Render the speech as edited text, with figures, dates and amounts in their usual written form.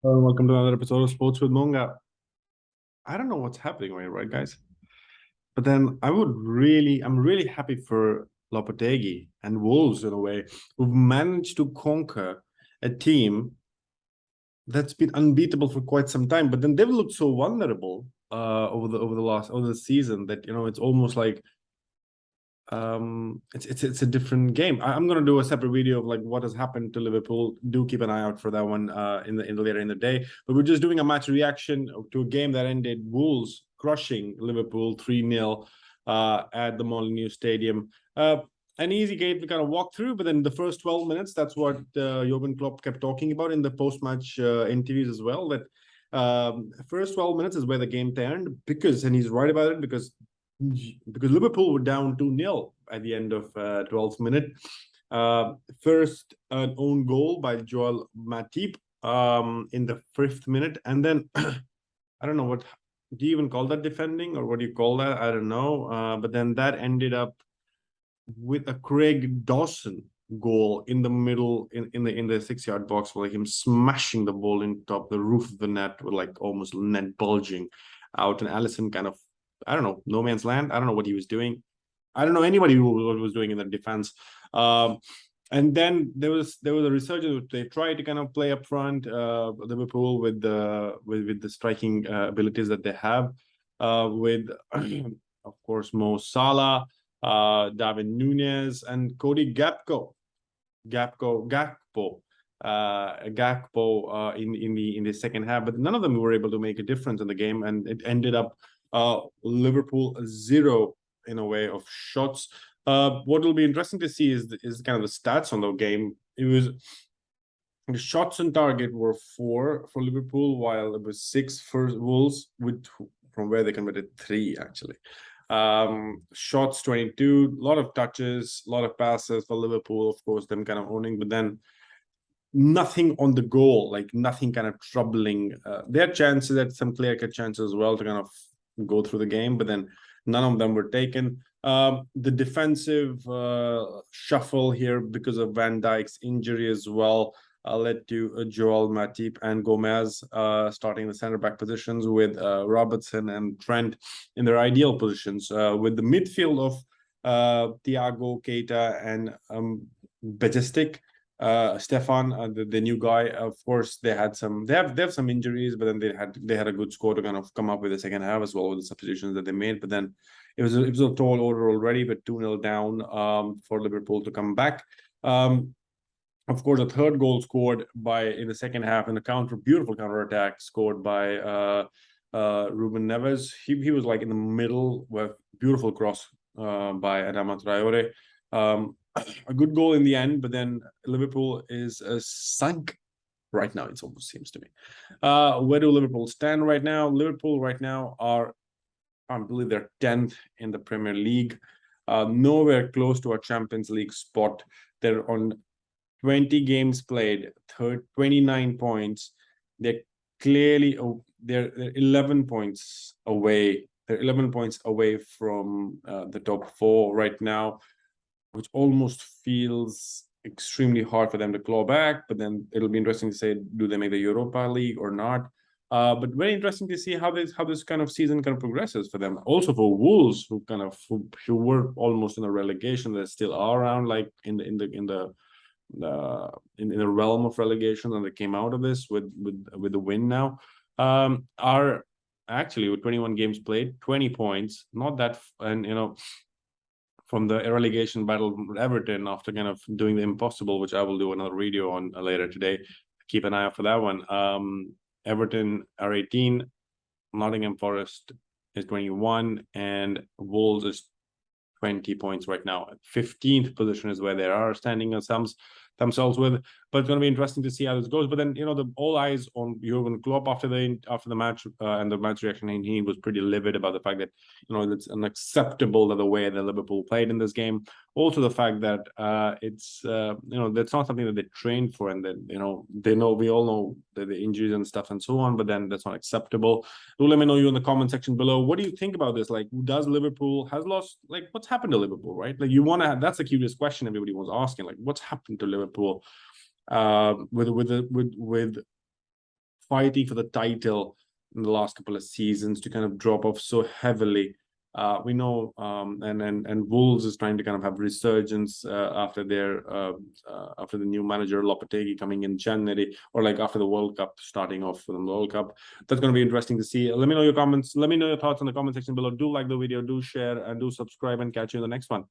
Welcome to another episode of Sports with Monga. I don't know what's happening right, guys? But then I'm really happy for Lopetegui and Wolves in a way, who've managed to conquer a team that's been unbeatable for quite some time. But then they've looked so vulnerable over the season that it's almost like it's a different game. I'm gonna do a separate video of like what has happened to Liverpool. Do keep an eye out for that one in the later in the day. But we're just doing a match reaction to a game that ended Wolves crushing Liverpool 3-0 at the Molineux Stadium. An easy game to kind of walk through, but then the first 12 minutes, that's what Jurgen Klopp kept talking about in the post-match interviews as well, that first 12 minutes is where the game turned, and he's right about it, because Liverpool were down 2-0 at the end of 12th minute. First, an own goal by Joel Matip in the 5th minute. And then, I don't know, what do you even call that, defending? Or what do you call that? I don't know. But then that ended up with a Craig Dawson goal in the middle, in the 6-yard box, for like him smashing the ball in top the roof of the net, with like almost net bulging out, and Alisson kind of, I don't know, no man's land. I don't know what he was doing. I don't know anybody who was doing in the defense. And then there was a resurgence. They tried to kind of play up front, Liverpool, with the striking abilities that they have, with of course Mo Salah, David Nunes, and Cody Gakpo in the second half, but none of them were able to make a difference in the game, and it ended up Liverpool 0 in a way of shots. What will be interesting to see is kind of the stats on the game. It was the shots on target were 4 for Liverpool, while it was 6 for Wolves, from where they converted 3 actually. Shots 22, a lot of touches, a lot of passes for Liverpool, of course, them kind of owning, but then nothing on the goal, like nothing kind of troubling. There are chances, that some clear-cut chances as well to kind of go through the game, but then none of them were taken. The defensive shuffle here, because of Van Dijk's injury as well, led to Joel Matip and Gomez starting the center-back positions, with Robertson and Trent in their ideal positions, with the midfield of Thiago, Keita, and Bejestic. Stefan, the new guy, of course, they have some injuries, but then they had a good score to kind of come up with the second half as well, with the substitutions that they made. But then it was a tall order already, but 2-0 down for Liverpool to come back. Of course, a third goal scored in the second half in a beautiful counter attack scored by Ruben Neves. He was like in the middle, with beautiful cross by Adama Traore. A good goal in the end, but then Liverpool is sunk right now, it almost seems to me. Where do Liverpool stand right now? Liverpool right now are, I believe, they're 10th in the Premier League, nowhere close to a Champions League spot. They're on 20 games played, 29 points. They're clearly, they're 11 points away. They're 11 points away from the top 4 right now, which almost feels extremely hard for them to claw back. But then it'll be interesting to say, do they make the Europa League or not? But very interesting to see how this kind of season kind of progresses for them. Also for Wolves, who were almost in a relegation, that still are around, like in the realm of relegation, and they came out of this with the win now. Are actually, with 21 games played, 20 points, not that, and from the relegation battle with Everton, after kind of doing the impossible, which I will do another video on later today. Keep an eye out for that one. Everton are 18, Nottingham Forest is 21, and Wolves is 20 points right now. 15th position is where they are standing themselves with. But it's going to be interesting to see how this goes. But then, all eyes on Jurgen Klopp after the match, and the match reaction. And he was pretty livid about the fact that it's unacceptable that the way that Liverpool played in this game. Also the fact that it's that's not something that they trained for, and then we all know the injuries and stuff and so on. But then that's not acceptable. Do let me know you in the comment section below. What do you think about this? Like, does Liverpool has lost? Like, what's happened to Liverpool? Right? Like, that's the curious question everybody was asking. Like, what's happened to Liverpool? With fighting for the title in the last couple of seasons to kind of drop off so heavily. We know, and Wolves is trying to kind of have resurgence after the new manager Lopetegui coming in January, or like after the World Cup, starting off from the World Cup. That's going to be interesting to see. Let me know your comments. Let me know your thoughts in the comment section below. Do like the video, do share, and do subscribe, and catch you in the next one.